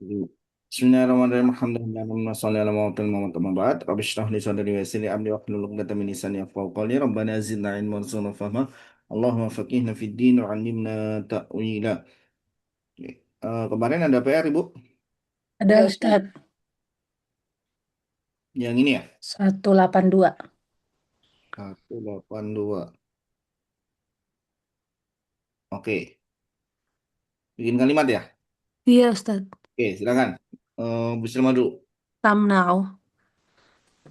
Bismillahirrahmanirrahim. Alhamdulillah shalli ala Muhammad amma ba'd. Rabbi shrah li sadri wa yassir li amri wahlul 'uqdatam min lisani yafqahu qawli. Rabbana zidna ilman warzuqna fahma. Allahumma faqihna fid din wa 'allimna ta'wila. Kemarin ada PR, Ibu? Ada Ustadz Yang ini ya? 182. 182. Oke. Bikin kalimat ya? Iya Ustadz. Oke, silakan. Bu Sulma dulu. Tamnau.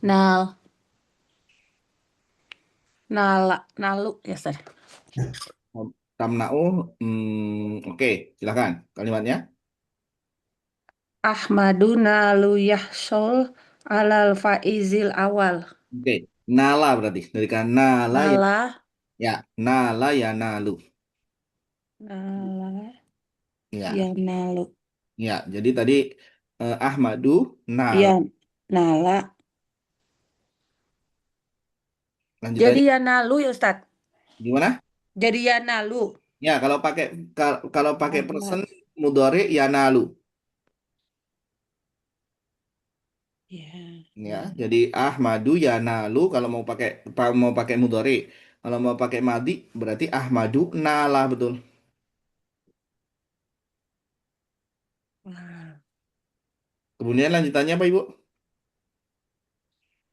Nal. Nala. Nalu ya Ustadz. Tamna'u. Oke, silakan. Kalimatnya. Ahmadu nalu yahsol alal faizil awal. Oke. Nala berarti. Dari kan nala ya. Nala. Ya, nala ya nalu. Nala. Ya Ya. nalu. Ya, jadi tadi Ahmadu Nal. Ya nala. Jadi Lanjutannya ya nalu ya Ustadz. gimana? Jadi ya nalu. Ya, kalau pakai person Ahmad. mudhari ya nalu. Ya Ya, nalu. jadi Ahmadu ya nalu kalau mau pakai mudhari. Kalau mau pakai madi berarti Ahmadu nala betul. Nah. Kemudian lanjutannya apa, Ibu?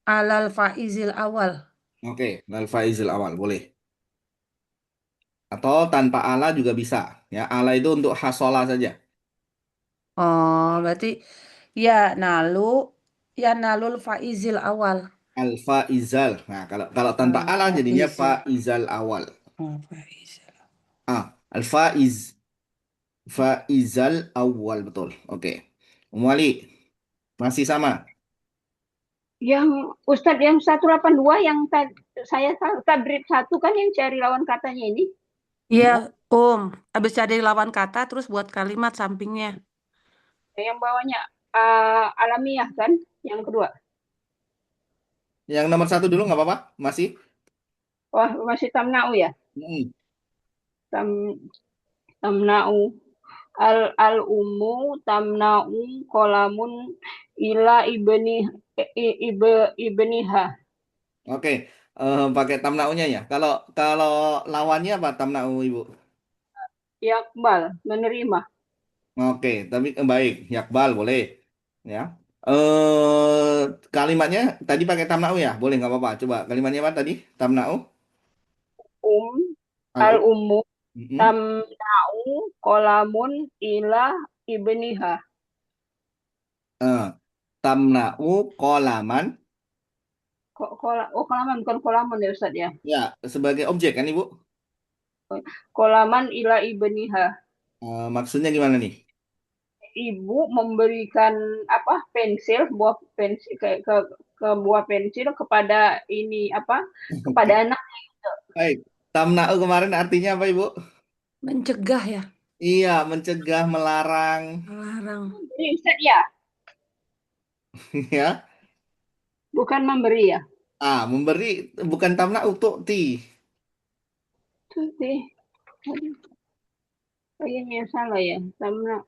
Alal faizil awal. Oke, lal faizil awal boleh. Atau tanpa ala juga bisa. Ya, ala itu untuk hasola saja. Oh, berarti ya nalu. Ya nalul faizil awal. Al faizal. Nah, kalau kalau tanpa ala jadinya Al-Faizil. faizal awal. Al-Faizil. Al faiz. Faizal awal betul. Oke. Umwali masih sama. Yang Ustadz yang 182 yang saya tabrid satu kan yang cari lawan katanya ini. Iya, Ya. Habis cari lawan kata terus buat kalimat sampingnya. Yang bawahnya alamiah kan yang kedua. Yang nomor satu dulu nggak apa-apa. Masih. Wah, masih tamna'u ya. Mm. Tam tamna'u al umu tamna'u kolamun ila ibniha. Oke. Pakai tamnaunya ya. Kalau kalau lawannya apa tamnau Ibu? Yakbal menerima. Oke, tapi baik. Yakbal boleh. Ya. Kalimatnya tadi pakai tamnau ya. Boleh nggak apa-apa. Coba kalimatnya apa tadi? Tamnau. Um Al al umu Mm-mm. tamna'u kolamun ila ibniha. Eh, Tamnau kolaman. Oh, kolaman bukan kolaman ya Ustaz ya. Ya, sebagai objek kan Ibu? Kolaman ila ibniha. Maksudnya gimana nih? Ibu memberikan apa pensil, buah pensil ke buah pensil kepada ini apa? Kepada anak. Baik. Tamna'u kemarin artinya apa, Ibu? Mencegah ya, Iya, mencegah, melarang. melarang. Ini Ustaz ya, Ya. bukan memberi ya. Memberi bukan tamna'u tu'ti. Tuh deh. Aduh, kayaknya salah ya. Sama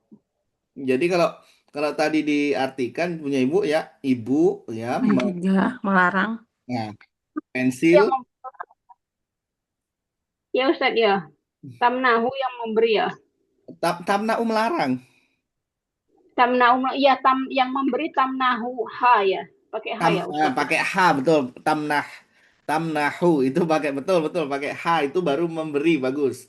Jadi kalau kalau tadi diartikan punya Ibu ya, Ibu ya, Mencegah, melarang. nah, yang pensil ya Ustaz ya. Tamnahu yang memberi ya. tamna'u melarang. Tamnahu ya yang memberi tamnahu ha ya. Pakai ha ya Ustaz ya. Pakai ha betul, tamnahu itu pakai betul betul pakai ha itu baru memberi bagus.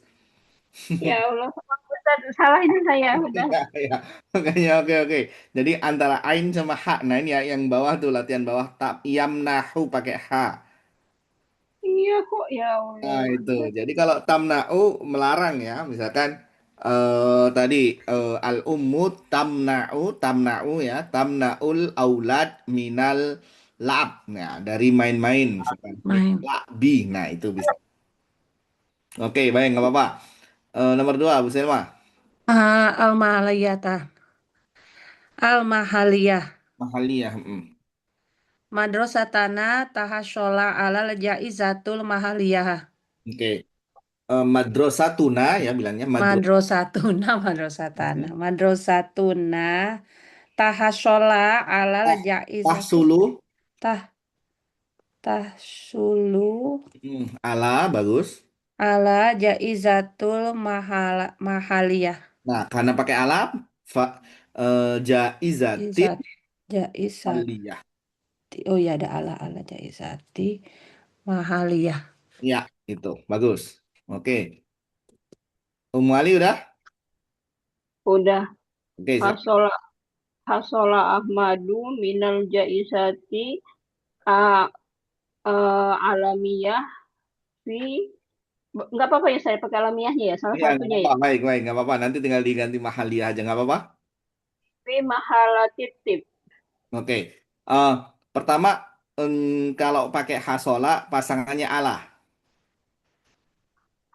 Ya Allah, Ustaz, salah ini saya udah. Ya, ya. Makanya oke oke. Jadi antara ain sama ha. Nah ini ya yang bawah tuh latihan bawah tak yamnahu pakai ha. Iya kok ya Allah. Nah itu. Jadi kalau tamna'u melarang ya, misalkan tadi al ummu tamna'u ya, tamna'ul aulad minal lab. Nah, dari main-main misalkan Main. labi. Nah, itu bisa. Oke, baik nggak apa-apa. Nomor dua, Bu Selma. Al-Mahaliyata. Al-Mahaliyah. Mahaliyah. Madrasatana tahasyola ala jaizatul mahaliyah. Oke. Madrosatuna ya bilangnya madros. Madrosatuna, madrosatana. Madrosatuna tahashola alal jaizati. Tahsulu. Tah tahsulu Ala bagus. ala jaizatul mahaliyah. Nah, karena pakai alam, jaizatin Izat jaizat. aliyah. Oh ya ada ala jaizati mahaliyah. Ya, itu bagus. Oke, Ali udah? Udah Oke, silakan. hasola hasola Ahmadu minal jaisati a, alamiyah fi nggak apa-apa ya saya pakai alamiahnya ya salah Iya, nggak satunya apa-apa. ya Baik, baik, nggak apa-apa. Nanti tinggal diganti mahaliyah aja, nggak apa-apa. fi mahalatitib Oke. Eh, pertama, kalau pakai hasola, pasangannya Allah.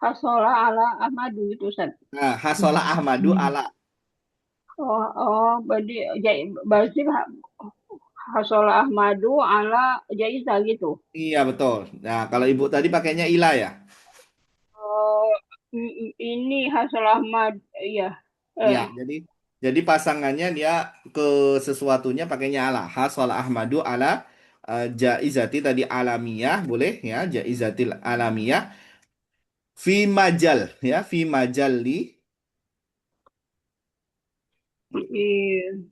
hasola ala Ahmadu itu Ustaz. Nah, hasola Ahmadu Allah. Oh, berarti hasola Ahmadu ala jaizah gitu. Iya, betul. Nah, kalau ibu tadi pakainya ilah ya? Oh, ini hasola Ahmad, iya. Iya, Eh, jadi pasangannya dia ke sesuatunya pakainya Allah. Hasola Ahmadu ala jaizati tadi alamiah, boleh ya, jaizatil alamiah. Fi majal ya, fi majali i-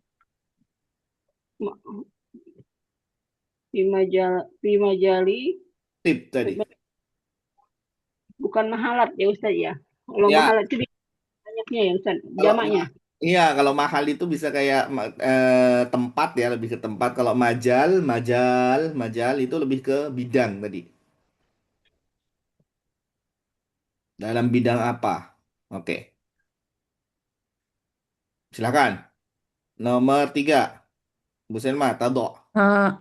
di majali, tip tadi. bukan mahalat ya Ustaz ya. Kalau Ya, mahalat itu banyaknya ya Ustaz, kalau jamaknya. iya, kalau mahal itu bisa kayak tempat ya, lebih ke tempat. Kalau majal itu lebih ke bidang tadi. Dalam bidang apa? Oke, silakan. Nomor 3, Bu Selma, tado. Eh,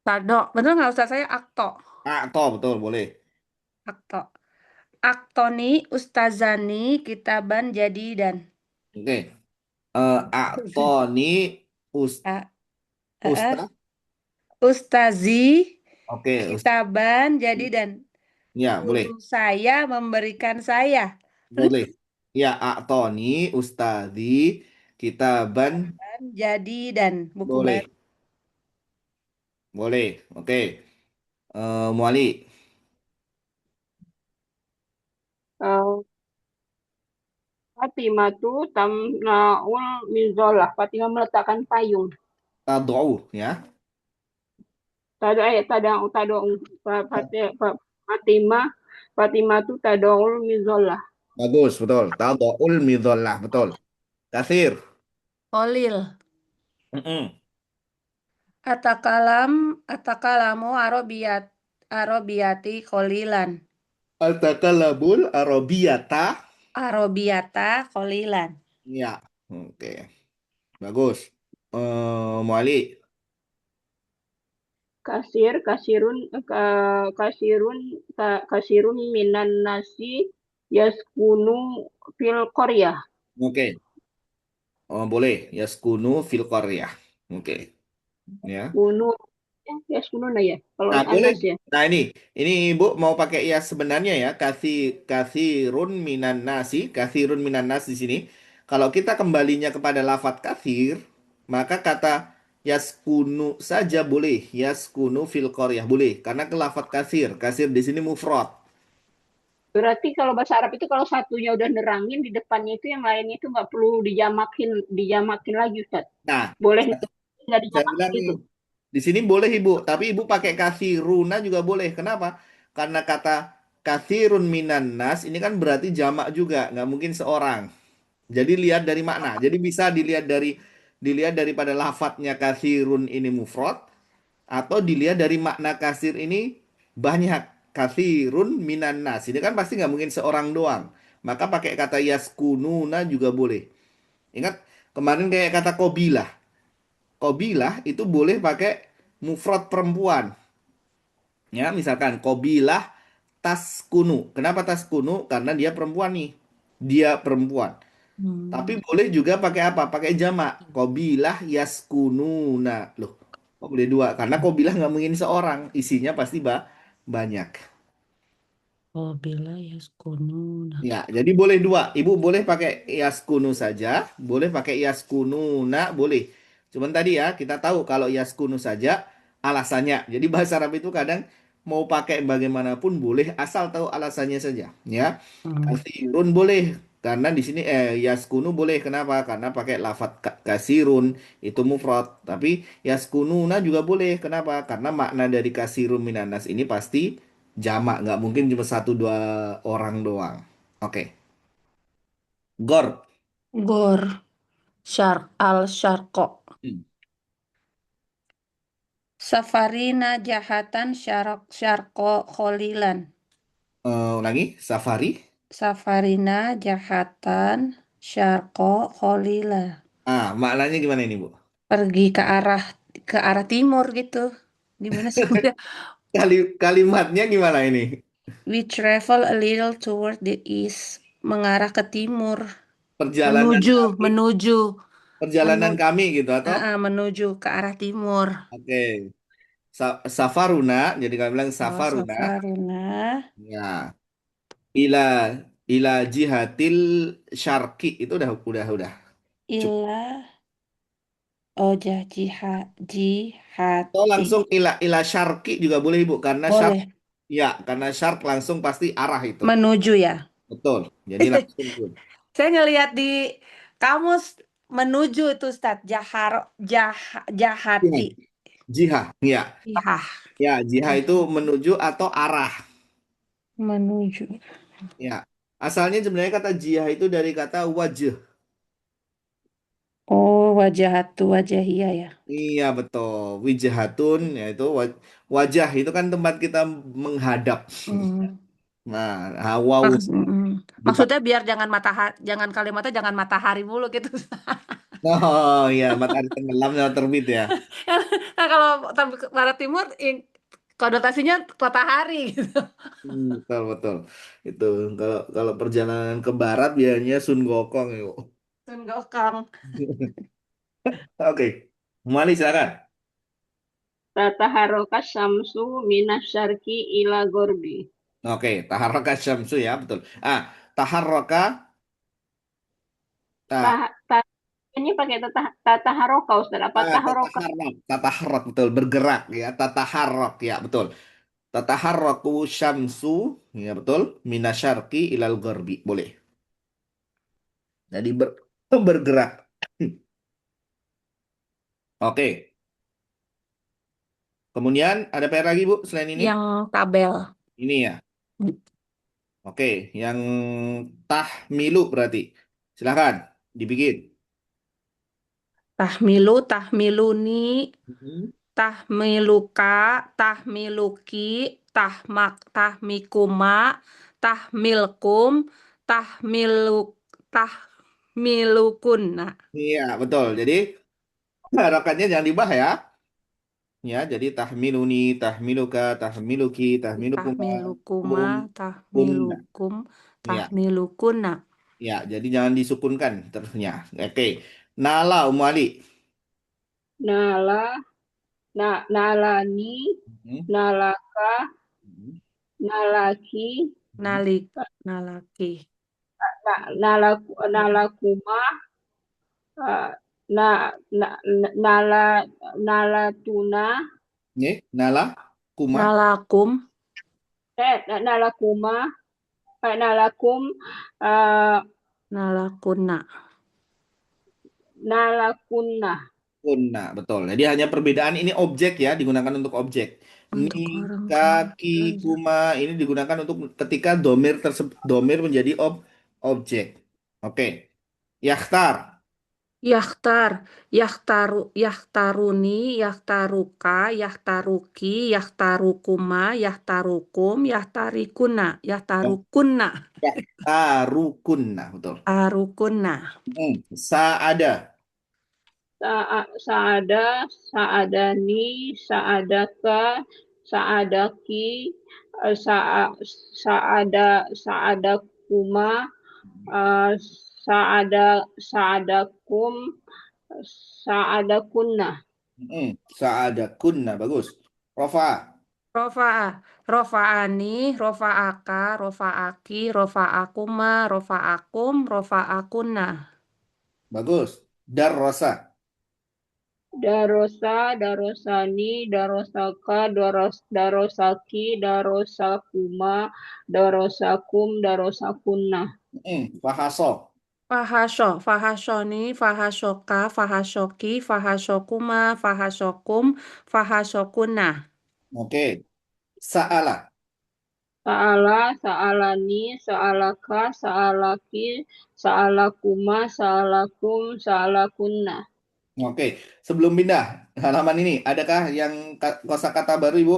Tado, bener nggak Ustaz saya akto, Akto, betul, boleh. akto, aktoni ustazani kitaban jadi dan Oke. Aktoni us, A- ustaz. Ustazi Oke, kitaban jadi dan ya, guru boleh. saya memberikan saya Boleh. Ya, aktoni ustadi kitaban kitaban jadi dan buku baru. boleh. Boleh. Oke. Muali. Eh, Fatimatu tamnaul mizolah. Fatimah meletakkan payung. Tadau ya. Tadau Fatimah Fatimah tu tadaul mizolah. Bagus, betul. Tadaul midhollah, betul. Kasir. Kolil Mm-mm. atakalam atakalamu arobiyati kolilan Al-takalabul arabiyata. arobiyata kolilan. Ya. Oke. Bagus. Muali. Kasirun minan nasi yaskunu fil koryah. Oke. Oh, boleh. Yaskunu fil qaryah. Oke. Ya. Kunu yaskunu nah ya. Kalau Nah, boleh. anas ya. Nah, ini Ibu mau pakai ya sebenarnya ya, kasirun minan nasi, kasirun minan nas di sini. Kalau kita kembalinya kepada lafat kasir, maka kata yaskunu saja boleh, yaskunu fil qaryah boleh, karena ke lafat kasir, kasir di sini mufrad. Berarti kalau bahasa Arab itu kalau satunya udah nerangin di depannya itu yang lainnya itu nggak perlu dijamakin lagi Ustaz. Nah, Boleh saya nggak saya dijamak bilang nih, gitu. di sini boleh Ibu, tapi Ibu pakai kasiruna juga boleh. Kenapa? Karena kata kasirun minan nas ini kan berarti jamak juga, nggak mungkin seorang. Jadi lihat dari makna. Jadi bisa dilihat daripada lafadznya kasirun ini mufrad atau dilihat dari makna kasir ini banyak. Kasirun minan nas. Ini kan pasti nggak mungkin seorang doang. Maka pakai kata yaskununa juga boleh. Ingat kemarin kayak kata kobilah. Kobilah itu boleh pakai mufrad perempuan. Ya, misalkan kobilah taskunu. Kenapa taskunu? Karena dia perempuan nih. Dia perempuan. Tapi Hmm. boleh juga pakai apa? Pakai jamak. Kobilah yaskununa. Loh, kok boleh dua? Karena kobilah nggak mungkin seorang. Isinya pasti banyak. Oh, bila yaskununa. Ya, jadi boleh dua. Ibu boleh pakai yaskunu saja, boleh pakai yaskununa, boleh. Cuman tadi ya, kita tahu kalau yaskunu saja alasannya. Jadi bahasa Arab itu kadang mau pakai bagaimanapun boleh, asal tahu alasannya saja. Ya, Hmm. kasirun boleh. Karena di sini yaskunu boleh. Kenapa? Karena pakai lafat kasirun itu mufrad. Tapi yaskununa juga boleh. Kenapa? Karena makna dari kasirun minanas ini pasti jamak, nggak mungkin cuma satu dua orang doang. Oke. Gor. Gor, al syarqo. Hmm. Safarina jahatan syarqo kholilan. Ulangi. Safari. Safarina jahatan syarqo kholila. Maknanya gimana ini, Bu? Pergi ke arah timur gitu. Gimana sih? Kalimatnya gimana ini? We travel a little toward the east, mengarah ke timur, Perjalanan menuju, kami, menuju, perjalanan menuju, kami gitu atau? menuju ke arah timur. Oke. Safaruna. Jadi kami bilang Oh, safaruna. safaruna Ya. Ila ila jihatil syarqi itu udah. Cukup. ilah ojah Atau jihati. langsung ila syarqi juga boleh, Ibu, karena syarq, Boleh. ya, karena syarq langsung pasti arah itu. Menuju ya. Betul. Jadi langsung tuh. Saya ngelihat di kamus menuju itu Ustaz. Jihah. Jahati. Jihah. Ya. Iya. Ya, jihah itu Jahat. menuju atau arah. Menuju. Ya. Asalnya sebenarnya kata jihah itu dari kata wajah. Oh, wajahatu wajahia ya. Iya, betul. Wijahatun yaitu wajah itu kan tempat kita menghadap. Hmm. Nah, hawa Maksudnya biar jangan kalimatnya jangan matahari mulu gitu. Oh iya, matahari tenggelam sama terbit ya. Nah, kalau barat timur konotasinya matahari gitu. Betul, betul. Itu kalau kalau perjalanan ke barat biasanya Sun Gokong yuk. Sun Gokong. Oke. Mali silakan. Tataharoka syamsu minasyarki ila gorbi. Oke, taharraka syamsu ya, betul. Taharraka. Tah, tah, ini pakai tataharoka Ustaz. Apa Tata taharoka? harok, tata harok, betul, bergerak ya, tata harok ya, betul. Tata haroku syamsu ya, betul. Minasyarki ilal gharbi, boleh. Jadi bergerak. Oke. Kemudian ada PR lagi, Bu, selain ini? Yang tabel. Ini ya. Oke, yang tahmilu berarti. Silahkan dibikin. Tahmiluni, Mhm. tahmiluka, tahmiluki, tahmikuma, tahmilkum, tahmiluk, tahmilukun. Nah, Iya, betul. Jadi harokannya jangan dibah ya. Ya, jadi tahmiluni, tahmiluka, tahmiluki, tahmilukuma, tahmilukuma, kum, kumna. tahmilukum, Ya, tahmilukuna. ya. Jadi jangan disukunkan terusnya. Oke. Nala Umu Ali. Nala, nalani, Mhm. nalaka, Mhm. nalaki, Mhm. Nalik, nalaki. nalakuma, eh, na, nala, nalatuna, Nih, Nala, Kuma. Nalakum, nalakuma, nalakum, eh, nalakuna. nalakunna. Kuna, betul. Jadi hanya perbedaan ini objek ya, digunakan untuk objek. Ni, Untuk orang kaki, saja. kuma ini digunakan untuk ketika domir tersebut domir menjadi objek. Oke. Yakhtar. Yakhtar, yakhtaruni, yakhtaruka, yakhtaruki, yakhtarukuma, yakhtarukum, yahtarikuna, yahtarukunna, Yakhtarukunna, betul. arukunna. Saada. Saada, saadani, saadaka, saadaki, saadakuma, eh, saadakum, saadakunna. Saada kunna, bagus. Rofa. Rofa'ah. Rofa'ani, rofa'aka, rofa'aki, rofa'akuma, rofa'akum, rofa'akunna. Bagus. Darrosa. Darosa, darosani, darosaka, darosaki, darosakuma, darosakum, darosakunna. Fahaso. Fahasyo, fahasoni, fahasyoka, fahasyoki, fahasyokuma, fahasyokum, fahasyokunna. Oke. Sa'ala. Sa'ala, sa'alani, sa'alaka, sa'alaki, sa'alakuma, sa'alakum, sa'alakunna. Oke. Sebelum pindah halaman ini, adakah yang kosakata baru, Ibu?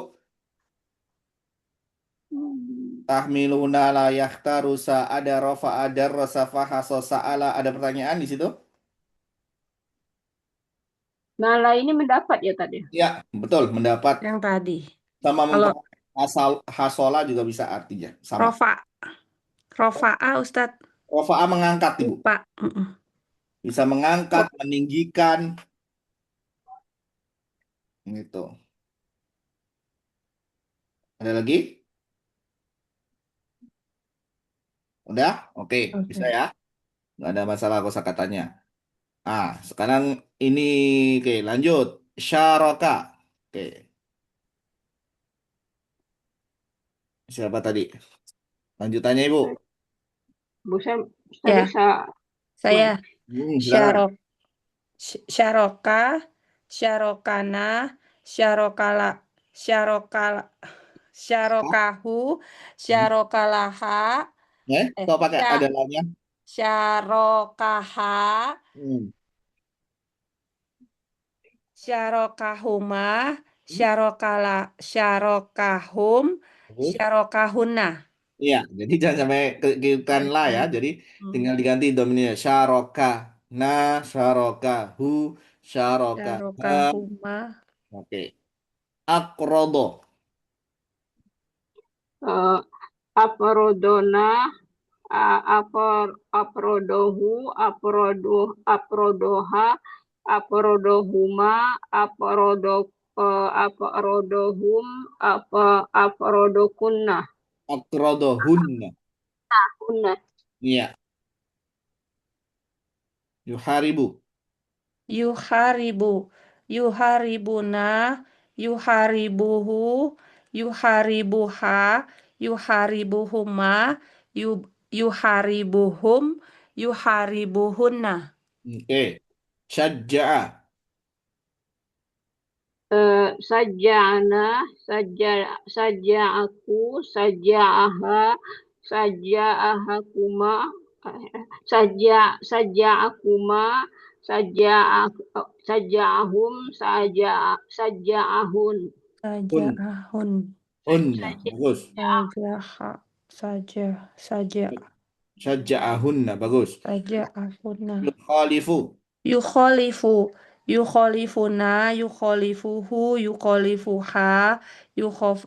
Tahmiluna la yahtarusa ada rofa ada rosa fahaso sa'ala. Ada pertanyaan di situ? Nala ini mendapat ya tadi. Ya, betul. Mendapat Yang tadi. sama Kalau asal hasola juga bisa artinya sama. rofa, rofa'ah Ustadz Rofa'a mengangkat, Ibu. lupa. Bisa mengangkat, meninggikan, gitu. Ada lagi? Udah? Oke, bisa Oke. ya. Nggak ada masalah kosakatanya. Ah, sekarang ini, oke, lanjut. Syaraka. Oke, siapa tadi? Lanjutannya, Ibu. Bukan tadi Ya, saya mana? Silakan. syarok, syaroka, syarokana, syarokala, syarokala, Hah? syarokahu, syarokalaha, Kok pakai sya, ada lainnya? syarokaha, Hmm. syarokahuma, syarokala, syarokahum, Terus? syarokahuna. Iya, jadi jangan sampai keikutan la ya. Jadi tinggal diganti dominannya. Syaroka, na, syaroka, hu, syaroka, ha. Syarokahuma. Oke. Akrodo. Eh, Aprodona, aprodohu, aprodoha, aprodohuma, aprodohum, aprodokunna. Akrodo hunna. Kunna. Iya. Yuharibu. Yuharibu, yuharibuna, yuharibuhu, yuharibuha, yuharibuhuma, yuharibuhum, yuharibuhunna. Oke. Syajja'a. Saja'ana, saja'aku, saja'aha, saja'ahakuma, saja'akuma, saja'ahum, saja'ahun. Un. Saja'ahun, Unna. Bagus. sajaha, saja, Syajja'ahunna. Bagus. saja'ahunna. Yukhalifu. Yukholifu, yukholifuna, yukholifuhu, yukholifuha, yukhof,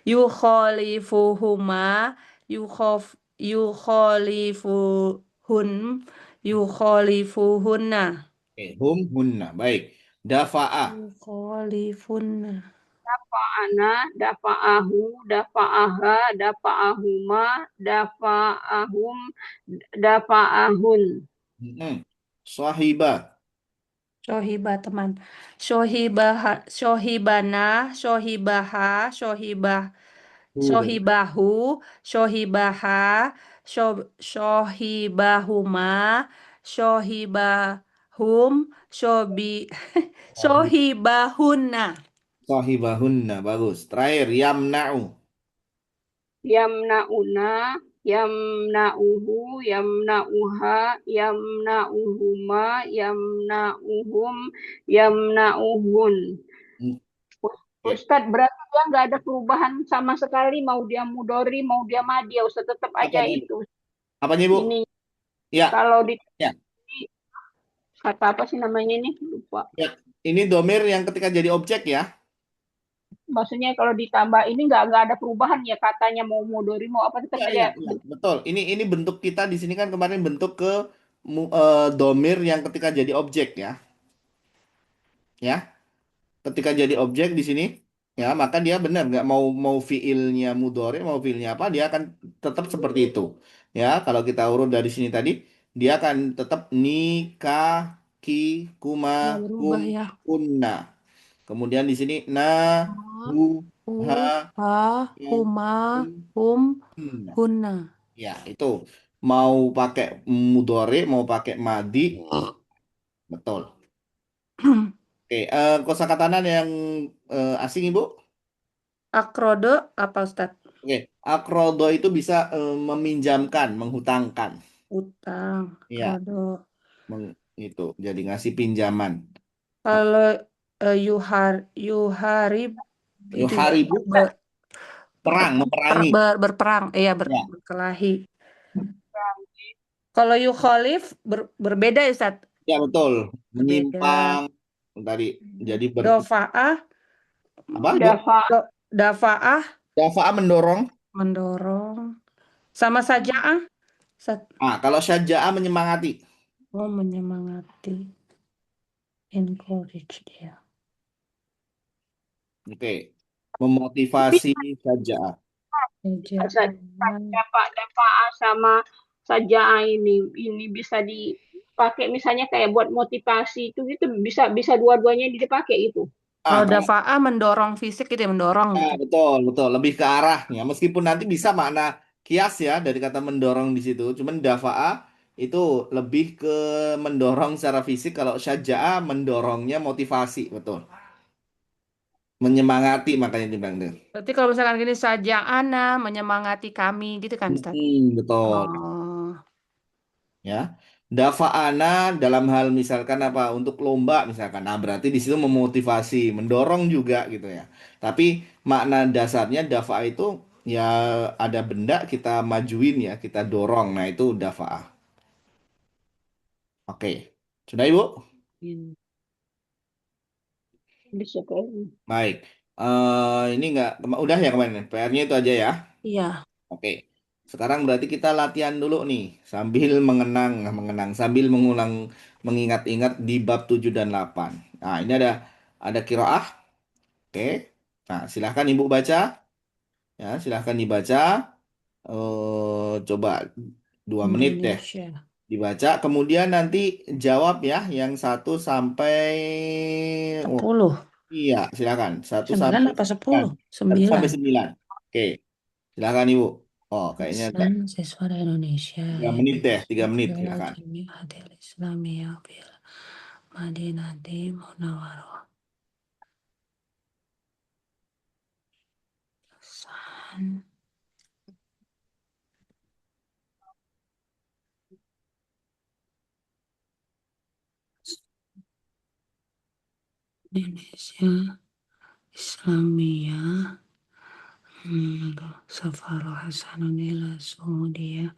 yukholifuhuma, yukholifuhun, yukholifuhunna. Hum hunna. Baik. Dafa'a. Yukholifunna. Dafa'ana, dafa'ahu, dafa'aha, dafa'ahuma, dafa'ahum, dafa'ahun. Mm-mm. Sahiba. Shohiba teman. Shohibaha, shohibana, shohibaha, Hu. shohibahu, shohibaha, shohibahuma, shohibahum, shohibahunna. Sahibahunna. Bagus. Terakhir. Yamna'u. Yamna'una, yamna'uhu, yamna'uha, yamna'uhuma, yamna'uhum, yamna'uhun. Oke. Ustadz, berarti dia nggak ada perubahan sama sekali, mau dia mudori, mau dia madi, ya Ustadz, tetap Apa aja nih? itu. Apanya, Ibu? Ini Ya. kalau di Ya. kata apa sih namanya ini? Lupa. Ya. Ini domir yang ketika jadi objek ya. Maksudnya kalau ditambah ini nggak ada perubahan ya, katanya mau mudori mau apa tetap Ya, aja. ya, ya. Betul. Ini bentuk kita di sini kan kemarin bentuk ke domir yang ketika jadi objek ya. Ya. Ketika jadi objek di sini. ya maka dia benar nggak mau mau fiilnya mudhari mau fiilnya apa dia akan tetap seperti itu ya kalau kita urut dari sini tadi dia akan tetap nikah ki kuma Nggak kum berubah ya. kunna kemudian di sini na Ma, hu u, ha ha, ya, huma, kun, hum, kunna huna. ya itu mau pakai mudhari mau pakai madi betul. Oke, kosakata yang asing Ibu. Akrodo apa Ustadz? Oke, akrodo itu bisa meminjamkan, menghutangkan. Utang, Iya, akrodo. itu jadi ngasih pinjaman. Nah, Kalau yuharib itu ya Yuharibu perang, memerangi. berperang, iya Ya, berkelahi. Kalau yukholif berbeda ya Ustaz? ya betul. Berbeda. Menyimpang tadi jadi Dofaah, apa? Dafa dafaah Dafa'a mendorong. mendorong. Sama saja Ah, kalau syaja'a menyemangati. oh menyemangati, encourage dia. Oke. Memotivasi syaja'a. Saja dafa sama saja ini bisa dipakai misalnya kayak buat motivasi itu gitu bisa bisa dua-duanya dipakai itu. Ah, kalau kalau dafaah mendorong fisik gitu ya, mendorong ya, gitu. betul, betul. Lebih ke arahnya. Meskipun nanti bisa makna kias ya dari kata mendorong di situ. Cuman dafa'a itu lebih ke mendorong secara fisik. Kalau syaja'a mendorongnya motivasi, betul. Menyemangati makanya dibilang tuh. Berarti kalau misalkan gini saja ana menyemangati kami gitu kan Ustaz? Betul. Oh, Ya. Dafa'ana dalam hal misalkan apa untuk lomba misalkan. Nah, berarti di situ memotivasi, mendorong juga gitu ya. Tapi makna dasarnya dafa'a itu ya ada benda kita majuin ya, kita dorong. Nah, itu dafa'ah. Oke. Sudah Ibu? in- Bisa kayak Baik. Ini enggak udah ya kemarin. PR-nya itu aja ya. iya, Oke. Sekarang berarti kita latihan dulu nih sambil mengenang sambil mengulang mengingat-ingat di bab 7 dan 8. Nah, ini ada kiroah. Oke. Nah, silahkan Ibu baca ya, silahkan dibaca coba 2 menit deh Indonesia. dibaca kemudian nanti jawab ya yang 1 sampai oh 10. iya, silakan. Satu 9 sampai apa 9. 10? Satu sampai 9. 9. Oke, silakan Ibu. Oh, kayaknya agak Lisan siswa Indonesia 3 menit deh, 3 menit adalah silakan. Jamiatil Islamiyah bil Madinati Munawwaroh. San Indonesia Islamiyah Safaroh Hasanun ila Saudiya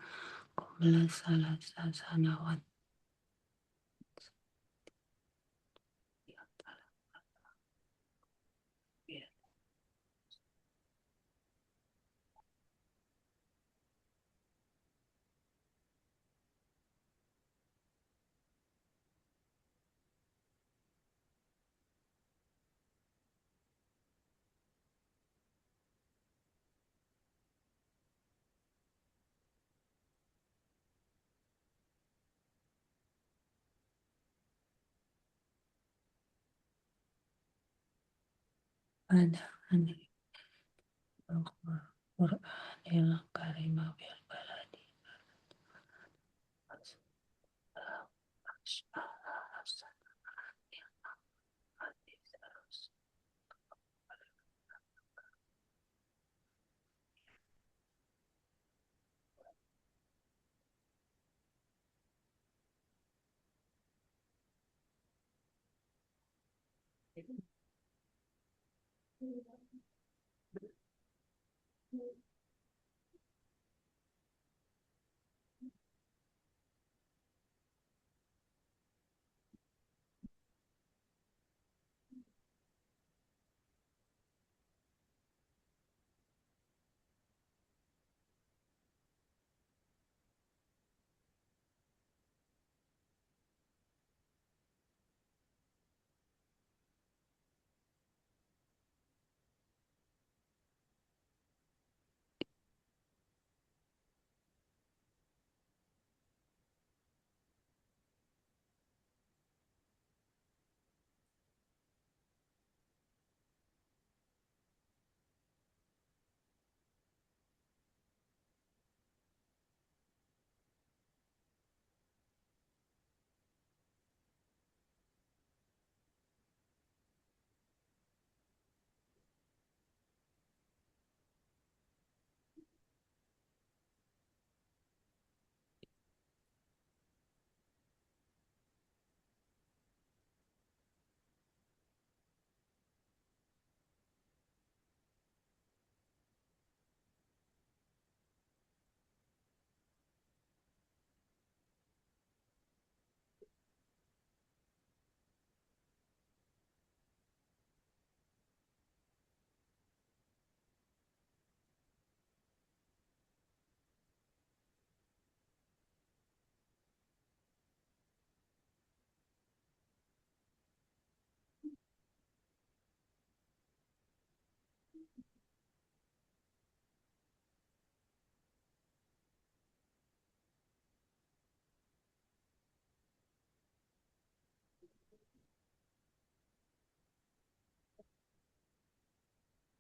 qabla salasa sanawat. Pada Qur'anil Karim bil baladi.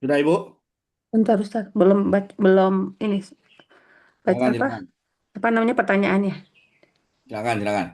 Sudah Ibu? Bentar Ustaz, belum ini baca Silakan, apa? silakan. Apa namanya pertanyaannya? Silakan, silakan.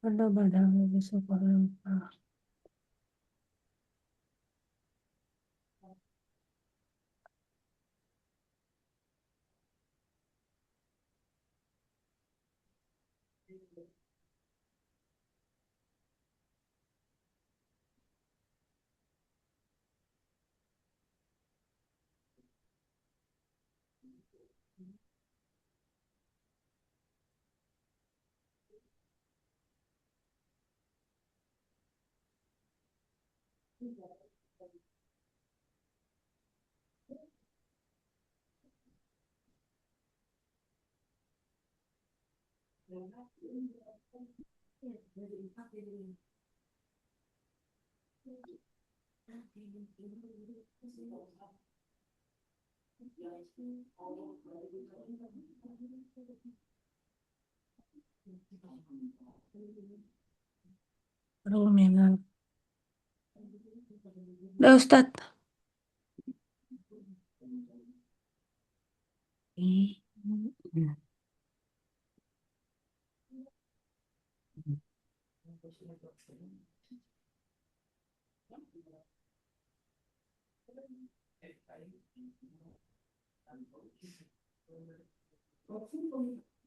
Ada badan besok orang. Permainan. Udah Ustaz.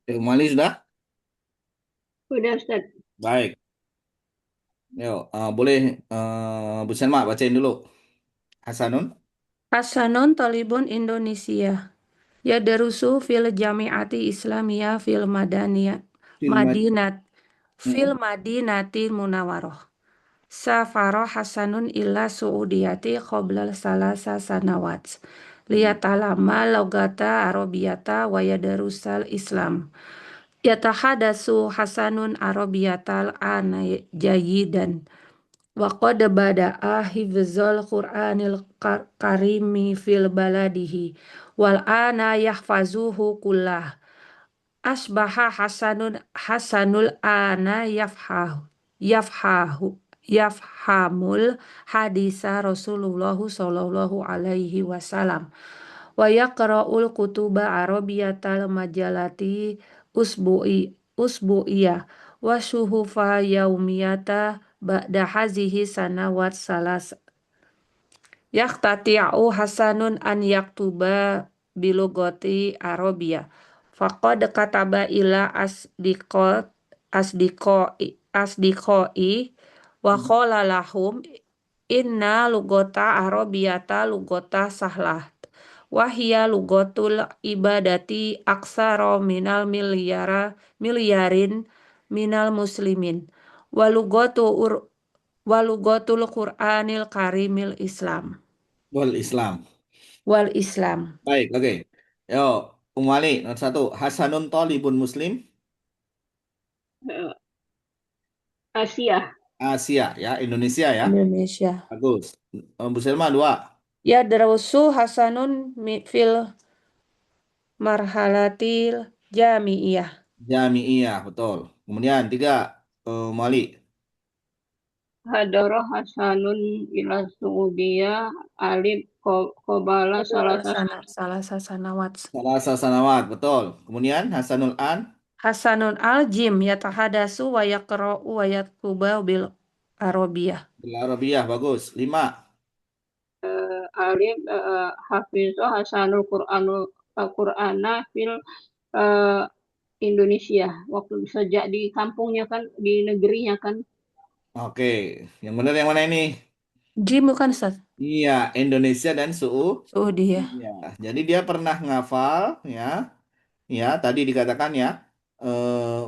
Umali sudah? Udah Ustaz. Baik. Yuk, boleh Bu Selma bacain dulu. Hasanun Hasanun Talibun Indonesia. Yadrusu fil Jami'ati Islamiyah fil Madaniyah Filmad. Madinat fil Mm-mm. Madinati Munawwaroh. Safaro Hasanun ila Suudiyati qoblal salasa sanawat. Liyatalama logata arabiyata wa yadarusal Islam. Yatahadasu Hasanun arabiyatal ana jayidan. Wa qad bada'a hifzul Qur'anil karimi fil baladihi wal ana yahfazuhu kullah. Asbaha Hasanul ana yafhamul hadisa Rasulullah sallallahu alaihi wasallam wa yaqra'ul kutuba arabiyatal majalati usbu'iyah wa suhufa yaumiyata ba'da hazihi sanawat salas. Yaqtati'u Hasanun an yaktuba bilugoti Arabia. Faqad kataba ila asdiqoi wa qala lahum inna lugota Arabiyata lugota sahlah. Wahia lugotul ibadati aksaro minal miliarin minal muslimin. Walugotul Qur'anil karimil Islam. wal Islam. Wal Islam. Baik, oke. Yuk, Umali, nomor satu. Hasanun Tolibun Muslim. Eh, Asia. Asia, ya. Indonesia, ya. Indonesia. Bagus. Bu Selma, dua. Yadrawsu Hasanun fil marhalatil jami'iyah. Jami'iyah, betul. Kemudian, tiga. Umali. Hadoroh Hasanun ila Suudiyah alif Qobala salah Salah sasanawat. Salah Sanawat, betul. Kemudian, Hasanul An. Hasanun al-jim yatahadasu wa yaqra'u wa yaktuba bil arabiyah. Bil Arabiyah, bagus. Lima. alif Hafizah Hasanul Qur'ana fil eh, Indonesia waktu sejak di kampungnya kan di negerinya kan. Oke. Yang benar yang mana ini? Jim bukan Ustaz? Iya, Indonesia dan suhu. Saudi ya. Iya. Jadi dia pernah ngafal, ya. Ya, tadi dikatakan ya,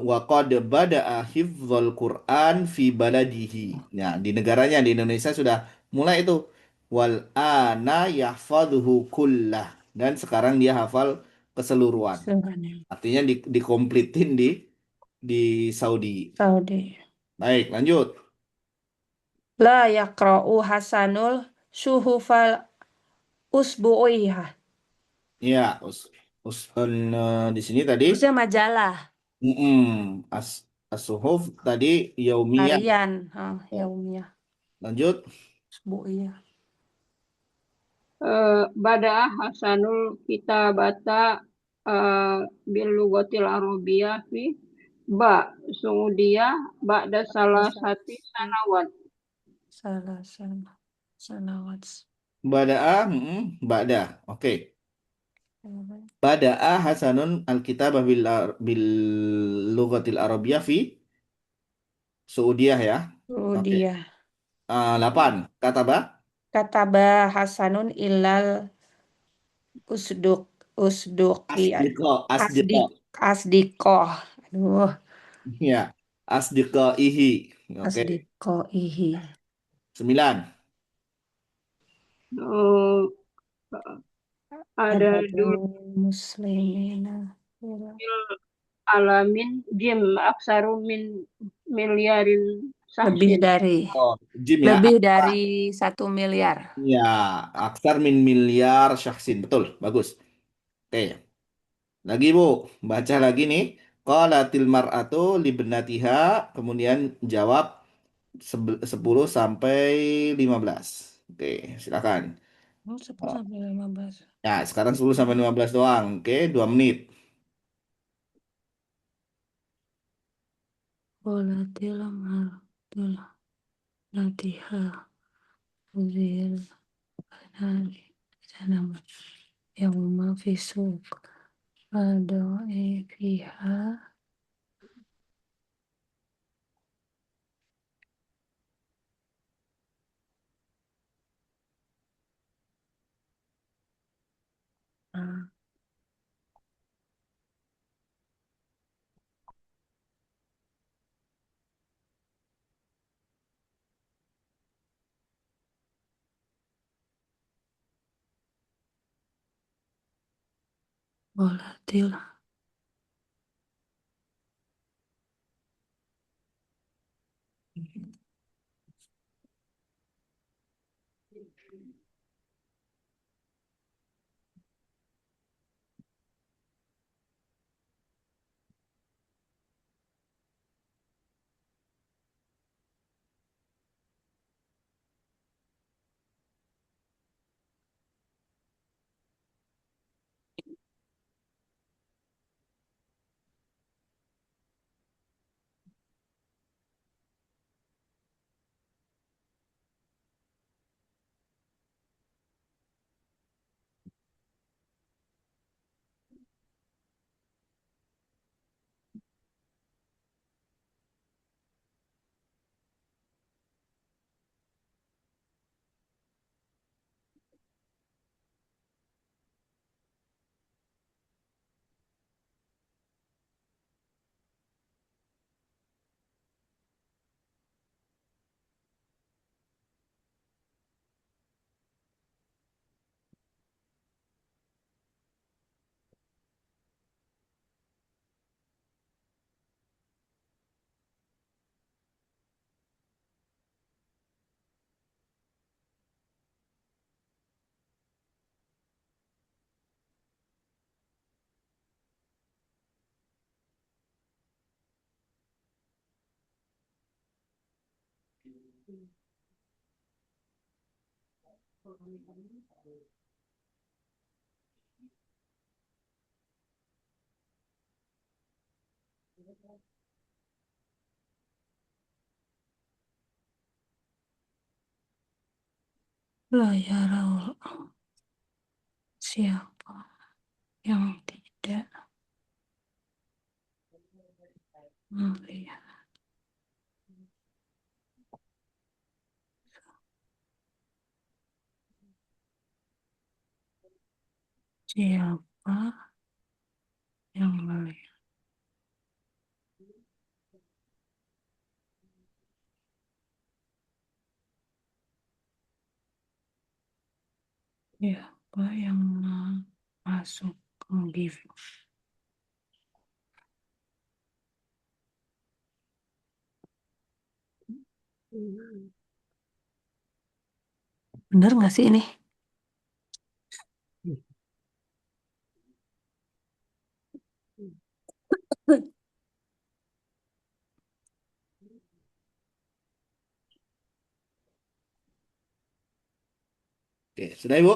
wa qad bada'a hifdzul Qur'an fi baladihi. Ya, di negaranya di Indonesia sudah mulai itu. Wal ana yahfadhuhu kullah. Dan sekarang dia hafal keseluruhan. Sebenarnya. Artinya dikompletin di Saudi. Saudi. Baik, lanjut. La yaqra'u Hasanul suhufal usbu'iyah. Iya, di sini tadi, Maksudnya majalah as as-suhuf tadi yaumiyah. harian, Oh, yaumiyah, lanjut. usbu'iyah. Bada'ah Hasanul Kitabata eh, bil lugatil Arabiyah fi Saudiyah ba'da salah satu sanawat. Salah sanawat. Bada'a, Oke. Bada'a Hasanun al-kitabah bil lughatil arabiyyah fi Saudiyah, ya. Oh Oke. dia. 8. Kataba Kataba Hasanun ilal usduk usduki asdiqo. asdik asdikoh. Aduh, Ya. Asdiqaihi. Oke. asdikoihi. 9. Eh, ada dulu Adadul muslimina. alamin jim aksaru min miliarin Lebih sahsin. dari Oh, Jim, ya. lebih dari 1 miliar. Ya, aksar min miliar syahsin. Betul, bagus. Oke. Lagi, Bu. Baca lagi nih. Qalatil mar'atu libnatiha. Kemudian jawab 10 sampai 15. Oke, silakan. 10 sampai 15. Ya, sekarang 10 sampai 15 doang. Oke, 2 menit. Qalatil mar'atul latiha zil hari sanam yauma fisuk adoe fiha qalatil La yarau, siapa yang tidak melihat, siapa yang melihat, siapa yang masuk ke gift. Bener nggak sih ini? Oke, sudah Ibu?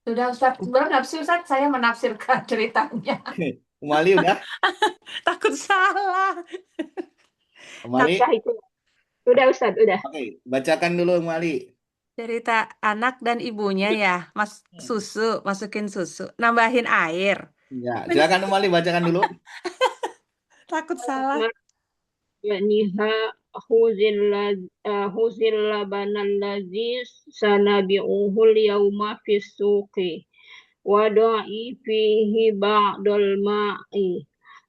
Sudah Ustaz, sebenarnya nggak sih Ustaz, saya menafsirkan ceritanya. Umali udah? Takut salah. Umali? Sah itu. Udah Ustaz, udah. Oke, bacakan dulu Umali. Cerita anak dan ibunya ya, susu, masukin susu, nambahin air. Ya, silakan Umali bacakan dulu. Takut salah. Yakniha huzil labanan lazis sanabi'uhul yauma fis suqi wada'i fihi ba'dal ma'i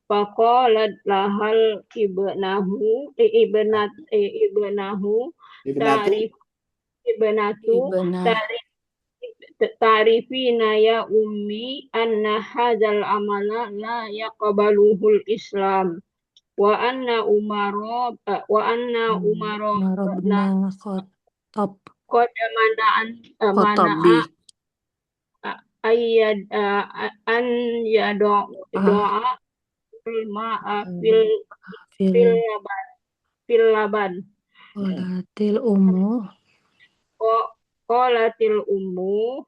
faqalat lahal ibnahu Ibnatu. ta'rif ibnatu Benar. ta'rif ta'rifina ya ummi anna hadzal amala la yaqbaluhul islam wa anna umaro na Marobna Khotob. qad Khotobi. mana'a ayyad an yado Ah, doa ma'a fil fil fil laban fil laban Qolatil ummu. qalatil ummu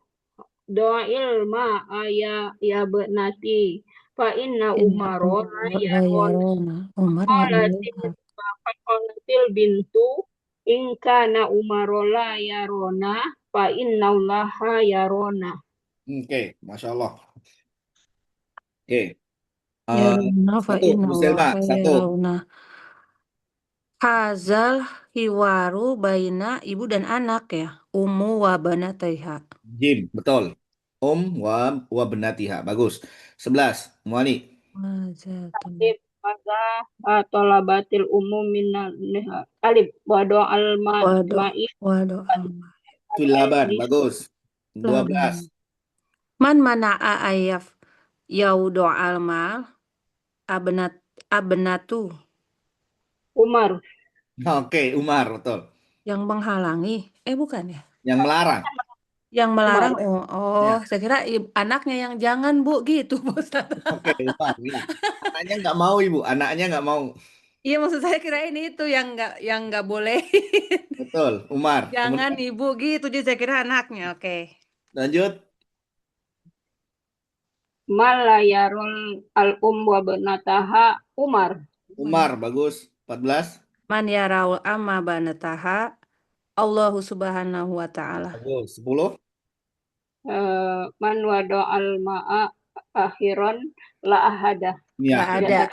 do'il ma'a ya benati fa inna Inna umaro la Umar yaron Rona. Umar nggak qalatil melihat. qalatil bintu in kana umaro la yarona fa inna allaha yarona. Oke, Masya Allah. Oke, eh, Yarona fa satu, inna Bu Selma, Allah satu. yarawna. Hazal hiwaru baina ibu dan anak ya. Ummu wa banataiha. Jim, betul. Wa benatiha. Bagus. 11. Muali. Wajatun. Alif pada tolabatil umum minal alif wado al Waduh. ma'i Waduh. Filaban. di Bagus. 12. Laban. Man mana'a ayaf yaudo almal abnat abnatu Umar. Oke, Umar, betul. yang menghalangi. Bukan ya. Yang melarang. Yang melarang. Umar. Oh, Ya, saya kira anaknya yang jangan Bu gitu, Pak Ustaz. oke, Umar. Ya. Anaknya nggak mau, Ibu. Anaknya nggak mau. Iya, maksud saya kira ini itu yang nggak boleh. Betul, Umar. Jangan Kemudian ibu gitu, jadi saya kira anaknya. Oke. lanjut. Malayarul al wa benataha Umar. Umar, bagus. 14. Man yaraul amma banataha Allahu subhanahu wa ta'ala. Bagus. 10. Man wado al ma'a akhiran la ahada. Ya, Nggak ya. ada. Tidak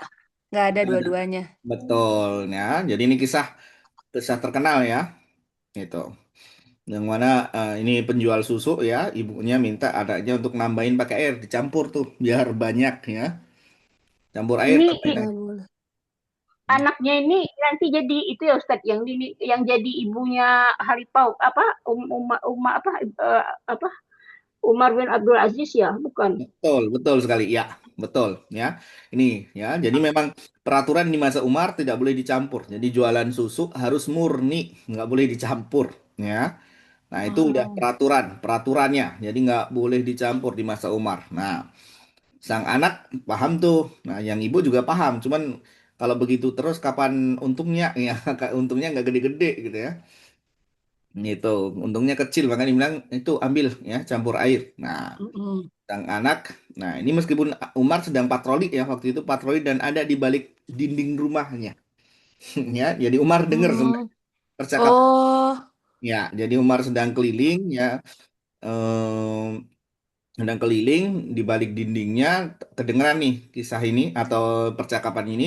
Nggak ada Ada. dua-duanya. Betul, ya. Jadi ini kisah kisah terkenal ya. Itu. Yang mana ini penjual susu ya, ibunya minta adanya untuk nambahin pakai air, dicampur tuh biar banyak ya. Campur air ini tambahin Nggak air. boleh. anaknya ini nanti jadi itu ya Ustadz yang jadi ibunya Halipau apa apa apa Umar bin Abdul Aziz ya bukan. Betul, betul sekali. Ya, betul ya. Ini ya. Jadi memang peraturan di masa Umar tidak boleh dicampur. Jadi jualan susu harus murni, nggak boleh dicampur ya. Nah, itu udah Oh. peraturannya. Jadi nggak boleh dicampur di masa Umar. Nah, sang anak paham tuh. Nah, yang ibu juga paham. Cuman kalau begitu terus kapan untungnya ya? Untungnya nggak gede-gede gitu ya. Itu untungnya kecil, makanya dibilang itu ambil ya campur air. Nah, Mm-mm. sang anak, nah ini meskipun Umar sedang patroli ya waktu itu patroli dan ada di balik dinding rumahnya, ya. Jadi Umar dengar Hmm. sebenarnya percakapan. Oh, Ya, jadi Umar sedang keliling ya, em, sedang keliling di balik dindingnya kedengeran nih kisah ini atau percakapan ini.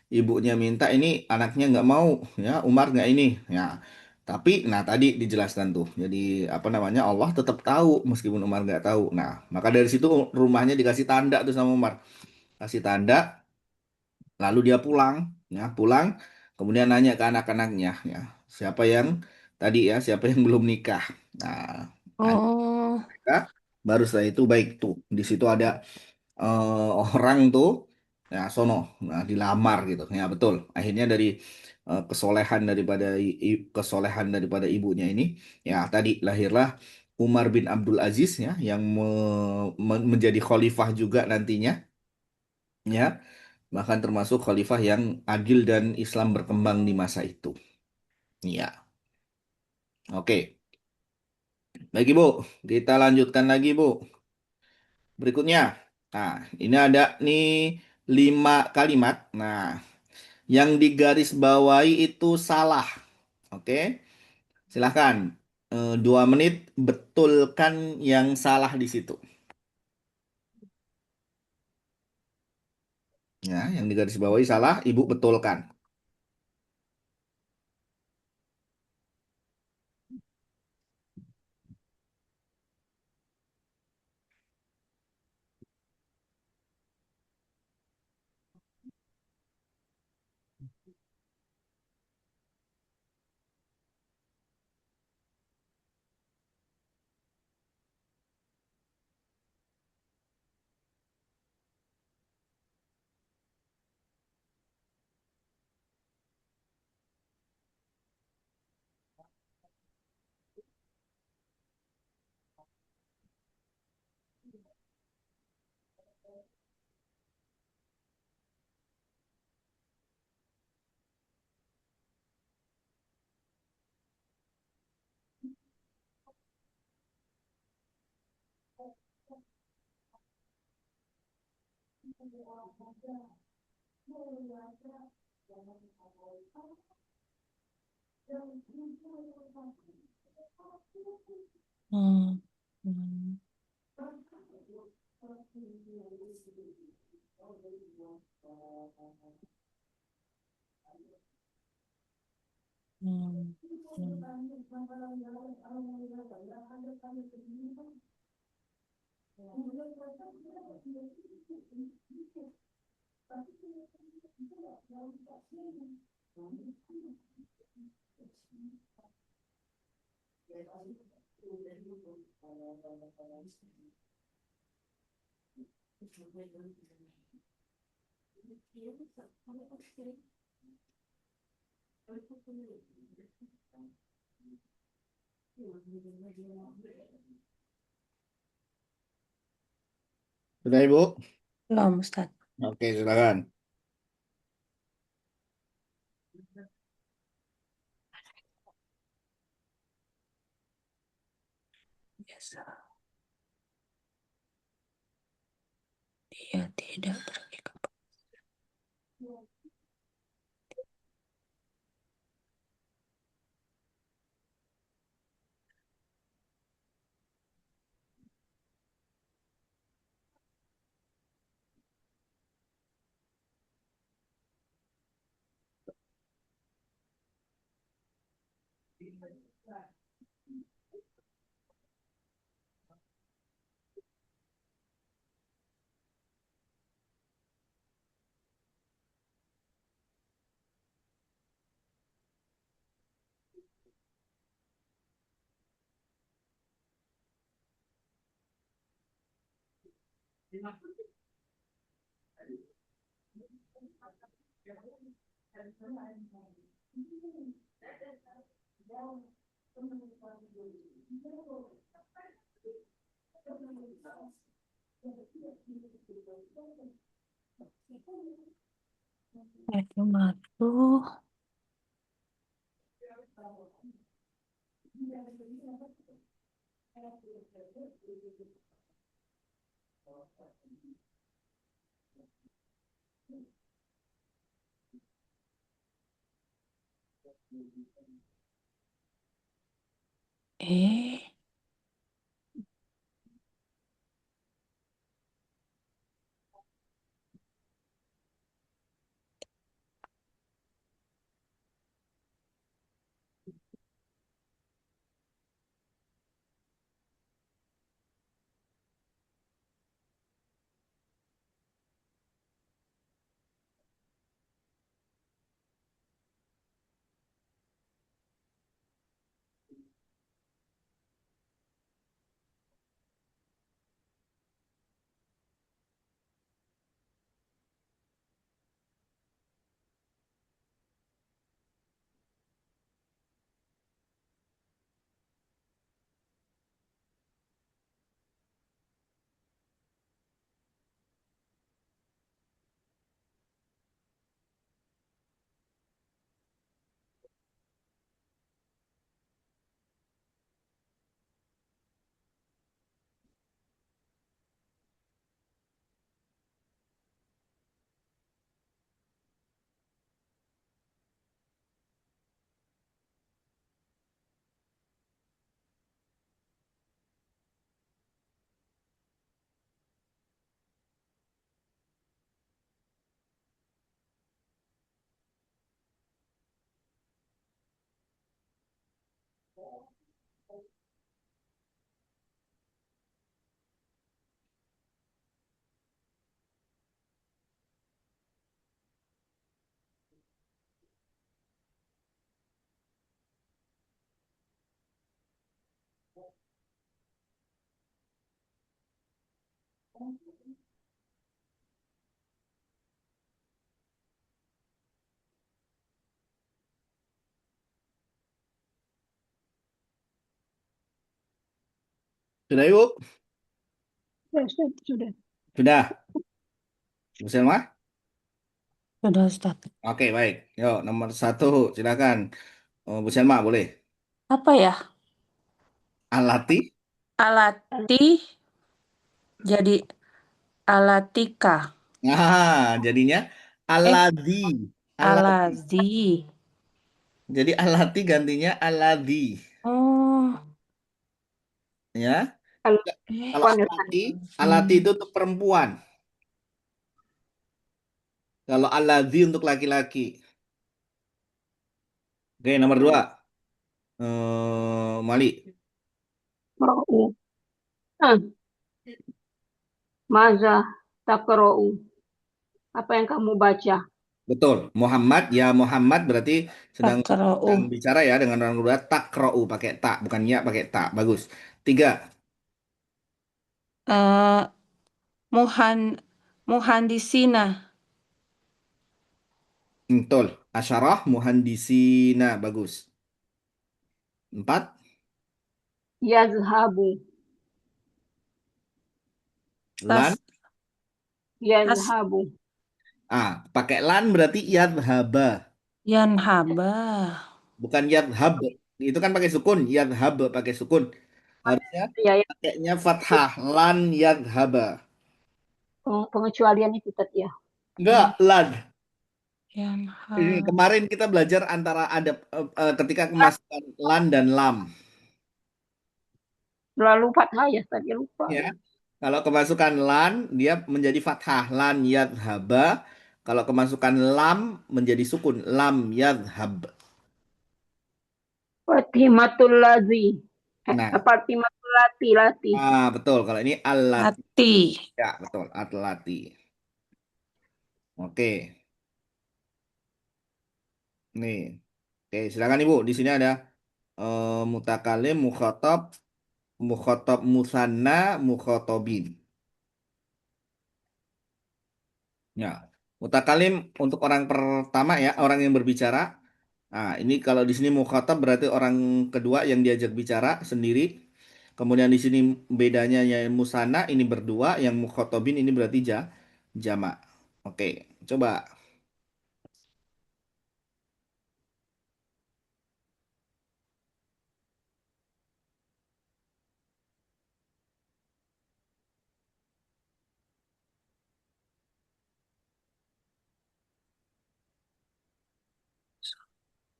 Ibunya minta ini anaknya nggak mau ya Umar nggak ini ya. Tapi nah tadi dijelaskan tuh. Jadi apa namanya Allah tetap tahu meskipun Umar nggak tahu. Nah maka dari situ rumahnya dikasih tanda tuh sama Umar. Kasih tanda lalu dia pulang ya pulang kemudian nanya ke anak-anaknya ya siapa yang tadi ya siapa yang belum nikah. Nah oh, nikah, baru setelah itu baik tuh di situ ada orang tuh ya sono nah, dilamar gitu ya betul akhirnya dari kesolehan daripada kesolehan daripada ibunya ini ya tadi lahirlah Umar bin Abdul Aziz ya yang menjadi khalifah juga nantinya ya bahkan termasuk khalifah yang adil dan Islam berkembang di masa itu ya oke lagi Bu kita lanjutkan lagi Bu. Berikutnya, nah ini ada nih 5 kalimat. Nah, yang digarisbawahi itu salah. Oke, silahkan 2 menit betulkan yang salah di situ. Ya, yang digarisbawahi salah, Ibu betulkan. hmm. Hmm. Hmm. Hmm. Sudah Ibu? Belum, Ustaz. Oke, silakan. Biasa. Dia tidak pergi ke. Cuma tuh Eh, Sudah Ibu? Ya, Ustaz, sudah. Sudah. Bu Selma? sudah Ustaz. Oke, baik. Yuk, nomor satu, silakan. Oh, Bu Selma, boleh. Apa ya? Alati. Alati jadi alatika. Nah, jadinya Eh, aladi. Aladi. alazi. Jadi alati gantinya aladi. Oh, Ya. Kalau eh, Kalau alati, alati itu alazi. untuk perempuan. Kalau aladi untuk laki-laki. Oke, nomor dua. Mali. mau. Ah, maza takra'u. Apa yang kamu baca? Betul. Muhammad, ya Muhammad berarti sedang Takra'u. sedang bicara ya dengan orang kedua. Takra'u pakai tak, bukan ya pakai tak. Bagus. Tiga. Eh, muhan muhandisina. Betul. Asyarah muhandisina. Bagus. Empat. Yazhabu. Lan. Tas tas Yazhabu. Pakai lan berarti yadhaba. yanhaba. Bukan yadhab. Itu kan pakai sukun. Yadhab pakai sukun. Harusnya Ya, ya. pakainya fathah. Lan yadhaba. Pengecualian itu tadi ya. Enggak, lan. Yanha. Ini kemarin kita belajar antara ada ketika kemasukan lan dan lam. Lalu fathah ya tadi lupa. Ya. Kalau kemasukan lan, dia menjadi fathah. Lan yadhaba. Kalau kemasukan lam, menjadi sukun. Lam yadhab. Fatimatul Lazi. Nah, Fatimatul Lati Lati. betul. Kalau ini alati. Hati. Ya, betul. Atlati. Oke. Nih. Oke, silakan Ibu. Di sini ada mutakalim, mukhatab, mukhatab musanna, mukhatabin. Ya. Mutakalim untuk orang pertama ya, orang yang berbicara. Nah, ini kalau di sini mukhatab berarti orang kedua yang diajak bicara sendiri. Kemudian di sini bedanya ya musanna ini berdua, yang mukhatabin ini berarti jamak. Oke, coba.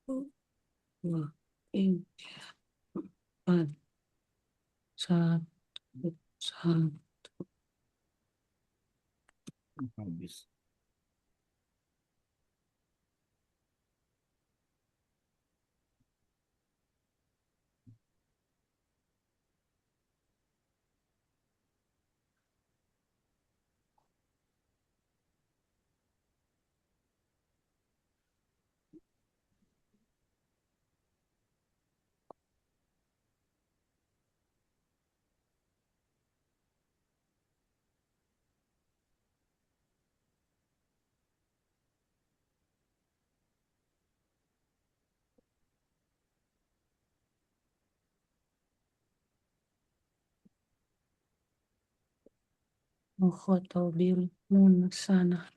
dua, tiga, empat, satu, satu. Habis. Mukhotobil nun sana.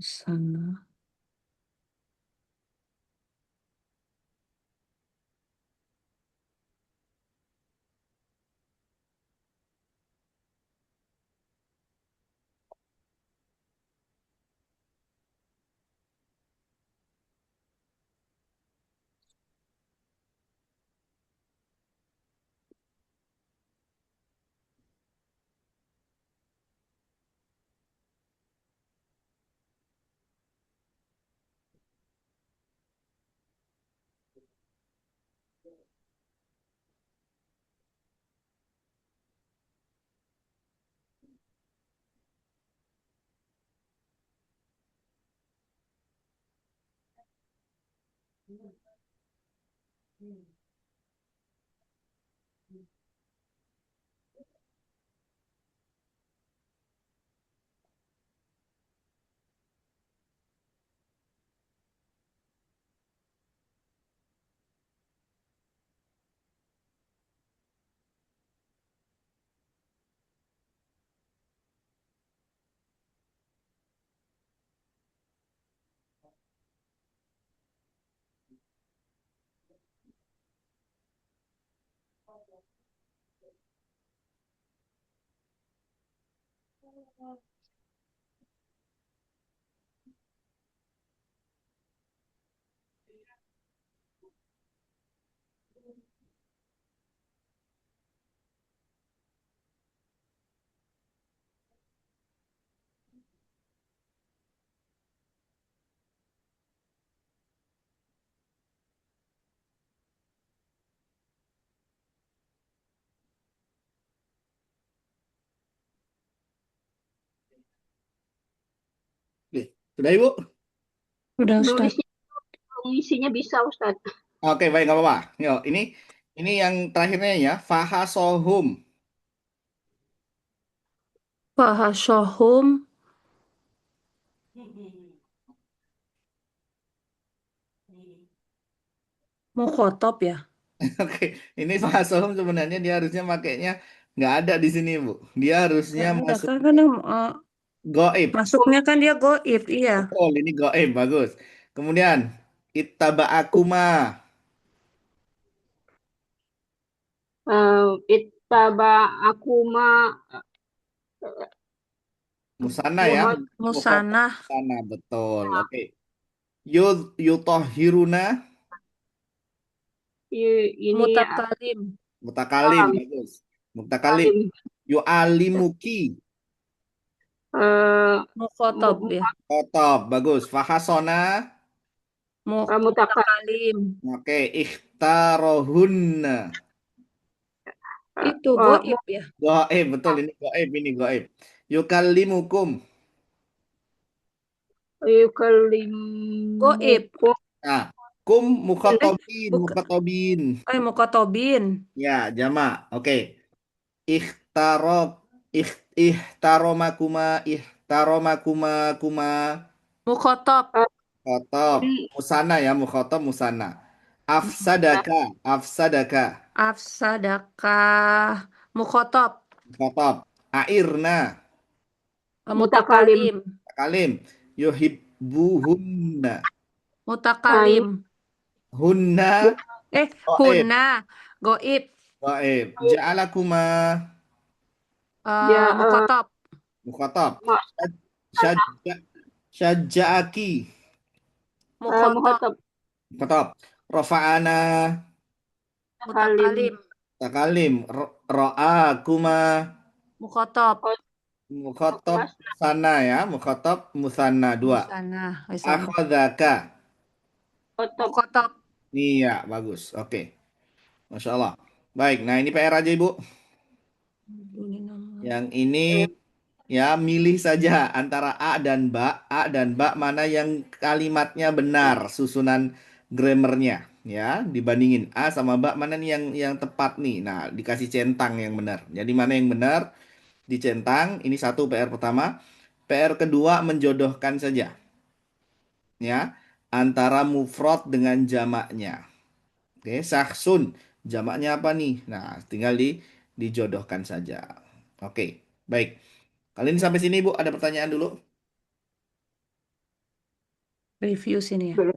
Sana. Oke, sudah Ibu? Udah Ustaz. Nulisnya, ngisinya bisa Ustaz. Oke, baik, nggak apa-apa. Yuk, ini yang terakhirnya ya, fahasohum. Fahasohum mukhotob ya. Oke, ini fahasohum sebenarnya dia harusnya makainya nggak ada di sini, Bu. Dia harusnya Nggak ada masuk kan yang goib. masuknya kan dia goib, iya. Betul, ini goib, bagus. Kemudian, ittaba'akuma, Ittaba akuma musana ya, muhot mukhotob Musanah musana, betul. Oke. Yutohiruna, ini mutakalim mutakalim, bagus. Mutakalim. alim Yu'alimuki, eh, mukhotob ya. kotob, bagus. Fahasona, mutaka Mutakalim oke. Ikhtarohunna. itu goib ya. Goib, betul. Ini goib, ini goib. Yukallimukum. Goib. yukallimukum Nah, kum Eh, mukhatobin, bukan. mukhatobin. Mukhotobin. Ya, jama. Oke. Ikhtarob, ihtaromakuma, ihtaromakuma, kuma. Mukhotob. eh, Khotob. ini Musana ya, mukhotob musana. Afsadaka, afsadaka. Afsadakah. Mukhotob. Khotob. Airna. Mutakalim. Kalim. Yuhibbuhunna. Mutakalim. Hunna. Goib. Hunna. Goib. Goib. Ja'alakuma. Mukotob. Mukhatab. Syajja- Syajja'aki. Mukotob. Muhotob. Mukhatab. Rafa'ana. Mutakalim. Takalim. Ra'akuma. Mukotob. Mukhatab sana ya. Mukhatab musanna 2. Sana. Akhadaka. Mukotob. Iya, bagus. Oke. Masya Allah. Baik, nah ini PR aja Ibu. Yang ini ya milih saja antara A dan ba mana yang kalimatnya benar, susunan grammarnya ya, dibandingin A sama ba mana nih yang tepat nih. Nah, dikasih centang yang benar. Jadi mana yang benar dicentang. Ini satu PR pertama. PR kedua menjodohkan saja ya antara mufrad dengan jamaknya. Oke, saksun jamaknya apa nih? Nah, tinggal dijodohkan saja. Oke, baik. Kali ini sampai sini, Bu. Ada pertanyaan dulu? Review sini ya.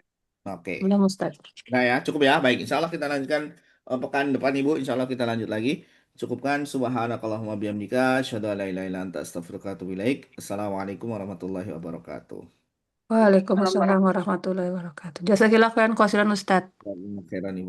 Oke. Belum Ustaz. Nah ya, cukup ya. Baik, insya Allah kita lanjutkan pekan depan, Ibu. Insya Allah kita lanjut lagi. Cukupkan. Subhanakallahumma bihamdika. Asyhadu an la ilaha illa anta astaghfiruka wa atubu ilaik. Assalamualaikum warahmatullahi wabarakatuh. Waalaikumsalam warahmatullahi wabarakatuh. Jazakallahu khairan khairan Ustaz. Khairan, Ibu.